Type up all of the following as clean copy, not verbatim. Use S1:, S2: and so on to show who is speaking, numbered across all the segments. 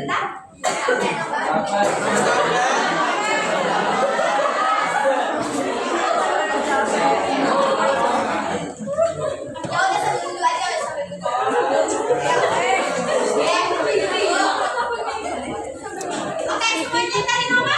S1: sebentar. Sampai nomor.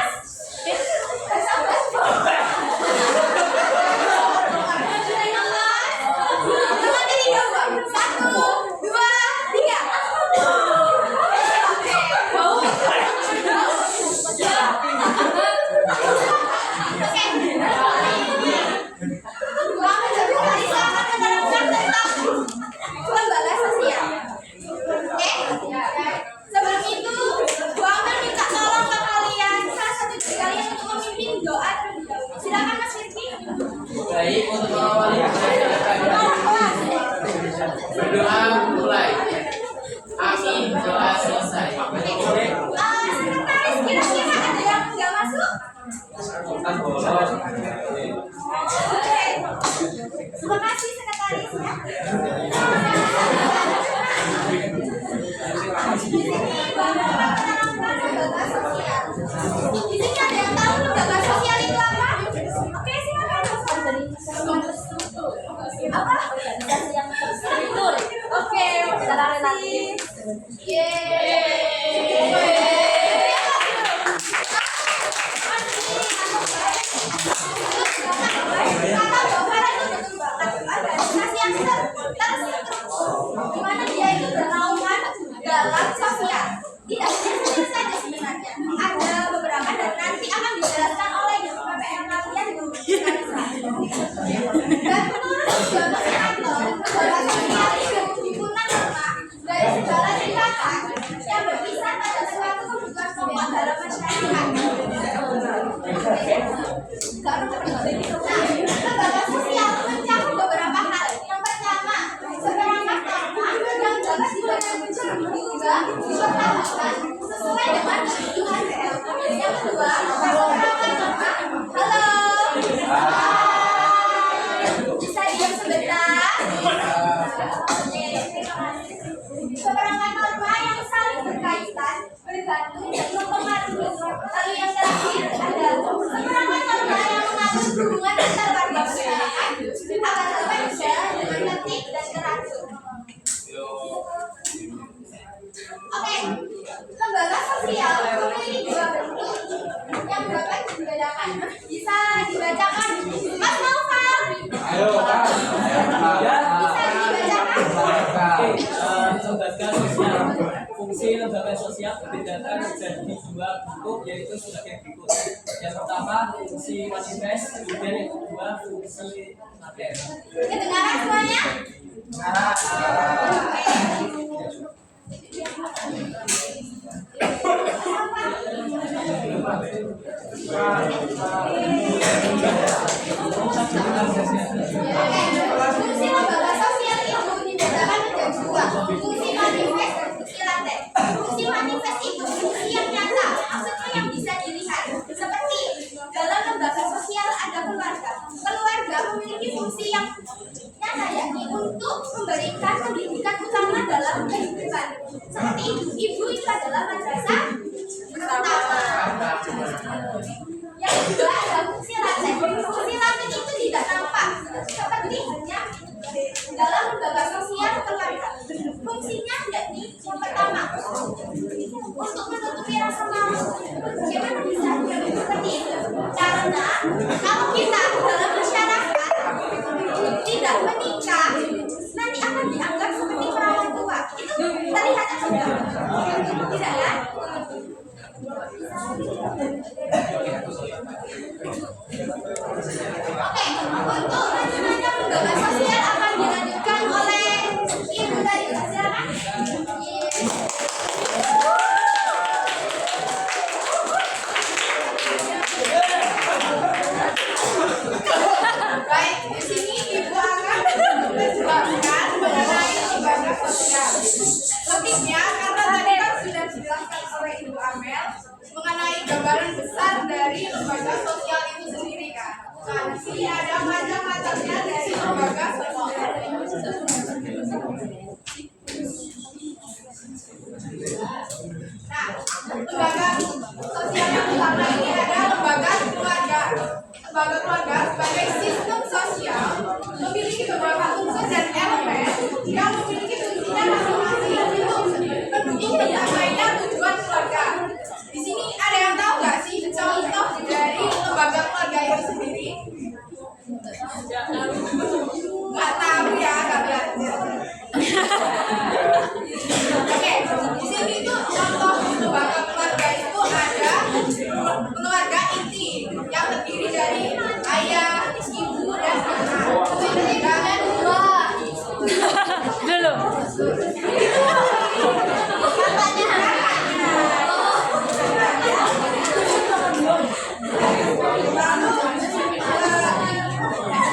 S2: Baik, untuk mengawali berdoa mulai. Amin, doa selesai.
S1: Sekretaris, kira-kira ada yang nggak masuk? Oke. Terima kasih sekretaris ya. Di sini ada yang tahu lembaga sosial itu apa? Oke, silakan. Apa? Yang terstruktur. Oke, terima kasih. Gimana dia itu bernaungan dalam sosial. Tidak hanya saja sebenarnya. Ada beberapa dan nanti akan dijelaskan oleh PPL kalian di dan menurut Bapak Senator, lembaga sosial itu digunakan dari segala tindakan yang berkisar pada suatu kebutuhan pokok dalam masyarakat. Lembaga sosial mencakup beberapa hal. Yang pertama, seperangkat norma yang dapat dipertahankan sesuai dengan kebutuhan. Yang kedua, seperangkat norma. Halo. Bisa diam sebentar? Oke, terima kasih. Seperangkat norma yang saling berkaitan, bergantung dan mempengaruhi. Lalu yang terakhir ada seperangkat norma yang mengatur hubungan antar warga masyarakat agar dapat berjalan dengan tertib dan teratur. Oke, lembaga sosial memiliki dua bentuk yang dapat dibedakan. Bisa dibacakan, Mas Naufal?
S3: Ayo, Pak.
S1: Bisa dibacakan?
S3: Lembaga sosial. Fungsi lembaga sosial dibedakan menjadi dua bentuk, yaitu sebagai berikut. Yang pertama, fungsi manifest, kemudian yang kedua, fungsi materi.
S1: Kedengaran semuanya? Fungsi lembaga sosial itu dibedakan menjadi dua, fungsi manifest dan fungsi laten. Fungsi manifest itu fungsi yang nyata, maksudnya yang bisa dilihat. Seperti dalam lembaga sosial ada keluarga. Keluarga memiliki fungsi yang nyata, yakni untuk memberikan pendidikan utama dalam kehidupan. Seperti ibu itu adalah madrasah pertama. Yang kedua ada fungsi laten. Fungsi laten itu tidak nampak, seperti hanya dalam lembaga sosial keluarga. Fungsinya yakni yang pertama untuk menutupi rasa malu. Bagaimana bisa seperti itu? Karena kalau kita dalam masyarakat tidak menikah, nanti akan dianggap seperti perawan tua. Itu terlihatnya sudah tidak ya? Oke, untuk lanjutannya lembaga sosial akan dilanjutkan oleh Ibu dari silakan. Lembaga sosial yang pertama ini ada lembaga keluarga. Lembaga keluarga sebagai sistem sosial memiliki beberapa unsur dan elemen yang memiliki fungsinya masing-masing untuk mendukung tercapainya tujuan keluarga. Di sini ada yang tahu nggak sih contoh dari lembaga keluarga itu sendiri? Nggak tahu ya, nggak belajar. Oke, di sini itu contoh lembaga keluarga itu ada keluarga inti yang terdiri dari ayah, ibu, dan anak. Dan
S4: Dulu.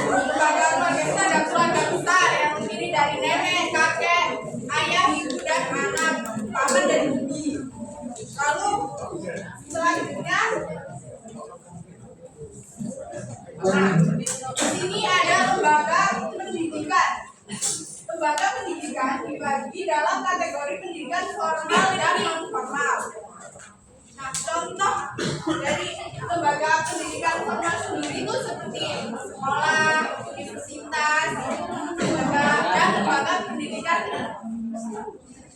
S1: lembaga keluarga itu ada keluarga besar yang terdiri dari nenek, kakek, ayah, ibu, dan anak, paman dan bibi. Lalu selanjutnya, di sini ada lembaga pendidikan. Lembaga pendidikan dibagi dalam kategori pendidikan formal dan non formal. Nah, contoh dari lembaga pendidikan formal sendiri itu seperti sekolah, universitas, dan lembaga pendidikan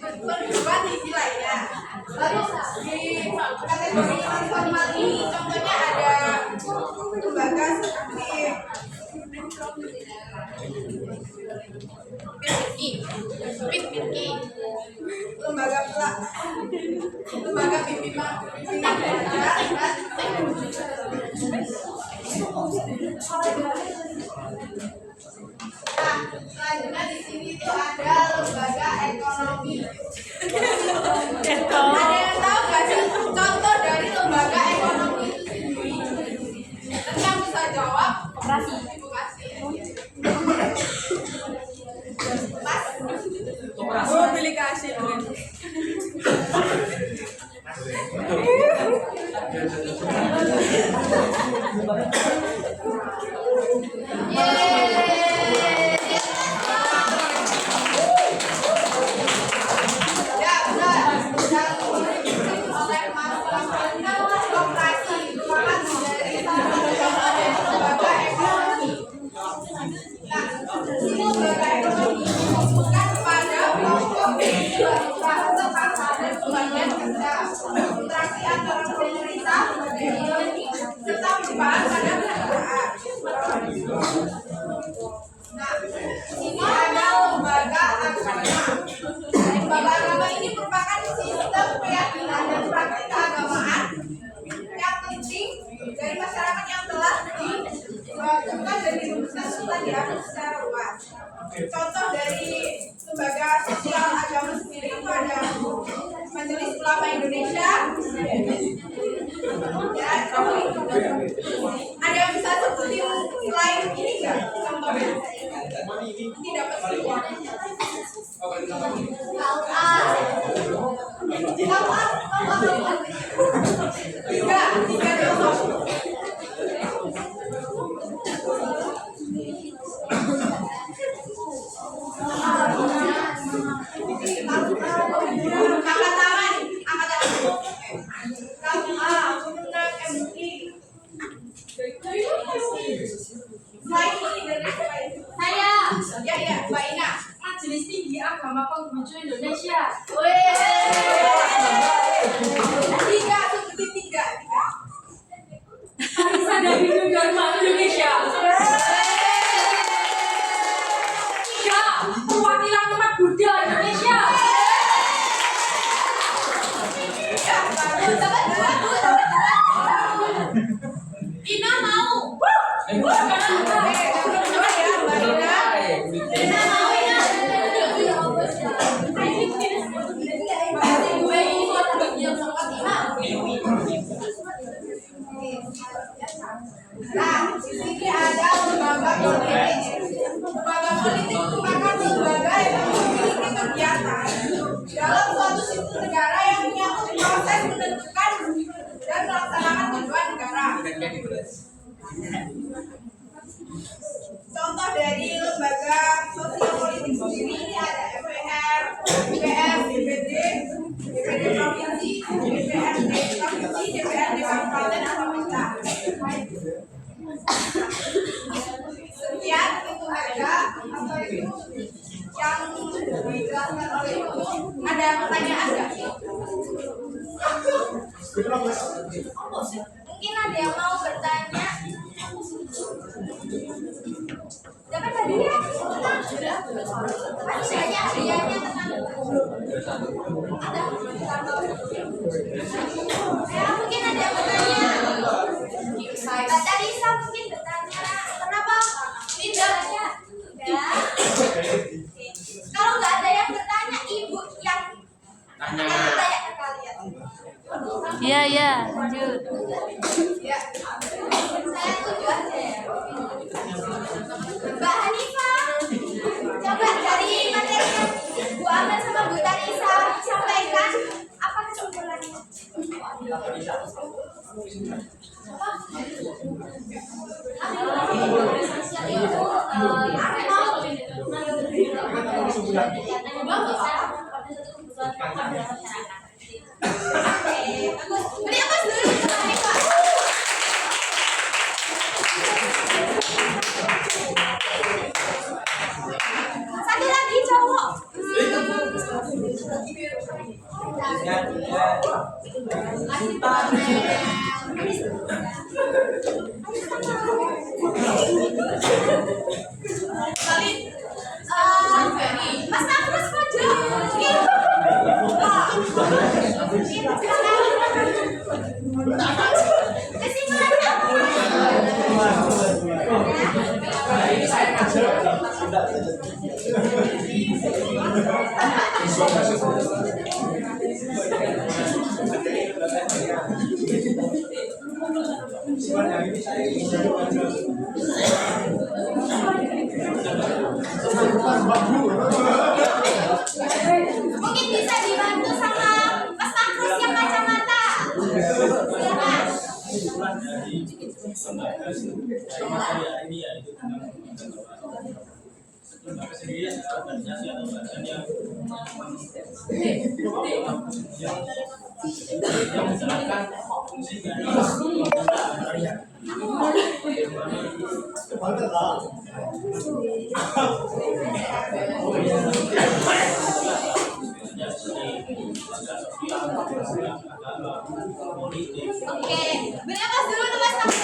S1: perguruan tinggi lainnya. Lalu di kategori non formal ini contohnya ada lembaga seperti lembaga bimbingan belajar dan selanjutnya di sini itu ada lembaga ekonomi. Ada yang tahu nggak sih contoh dari lembaga ekonomi itu sendiri? Dan yang bisa jawab koperasi. Ibu kasih. Mas,
S3: Koperasi.
S1: pilih kasih. Ya, benar. Dan oleh Mas koperasi merupakan dari salah satu contoh dari lembaga ekonomi. Nah, ini lembaga ekonomi bukan pada pokok bahasa pasar dan pembagian kerja, interaksi antara pemerintah serta perubahan pada pekerjaan. Nah, ini ada lembaga agama. Lembaga agama ini merupakan sistem keyakinan dan praktik keagamaan yang penting dari masyarakat yang telah dilakukan dan dirumuskan serta diatur secara luas. Contoh dari lembaga sosial agama sendiri itu ada Majelis Ulama Indonesia. Ya, ada yang bisa sebutin selain ini nggak? Contohnya tidak pasti. Tiga contoh. Angkat tangan, angkat tangan. Kamu pemenang MUI. Selain ini dari
S4: Saya
S1: ya, Mbak Ina.
S4: Majelis Tinggi Agama Konghucu Indonesia.
S1: Tiga, seperti tiga.
S4: Arisa dari Dharma Indonesia. Tiga, perwakilan umat Buddha Indonesia.
S1: Ya, Ina mau. Kedua ya, Mbak Ina. Ina mau, Ina. Nah, di sini ada lembaga politik. Lembaga politik merupakan lembaga yang memiliki kegiatan dalam suatu sistem negara yang menyangkut proses menentukan Mungkin ada yang mau bertanya. Dapat hadiah? Masih banyak hadiahnya tenang. Ada? Ya, mungkin ada yang bertanya. Mbak Tarisa mungkin bertanya, kenapa tidak ada? Ya. Kalau nggak ada yang bertanya, ibu yang
S2: Tanya.
S1: bertanya ke kalian.
S4: Iya, lanjut.
S1: Ya. Saya tuju aja ya. Mbak Hanifah, coba dari materi yang Bu Amel sama Bu Tarisa sampaikan apa kesimpulannya? Beri aplaus dulu untuk Mbak Hanifah. Satu lagi cowok. Mas Agus maju. Mungkin bisa dibantu sama Mas Agus yang kacamata. Silakan. Oke, beri aplaus dulu untuk Mas Agus.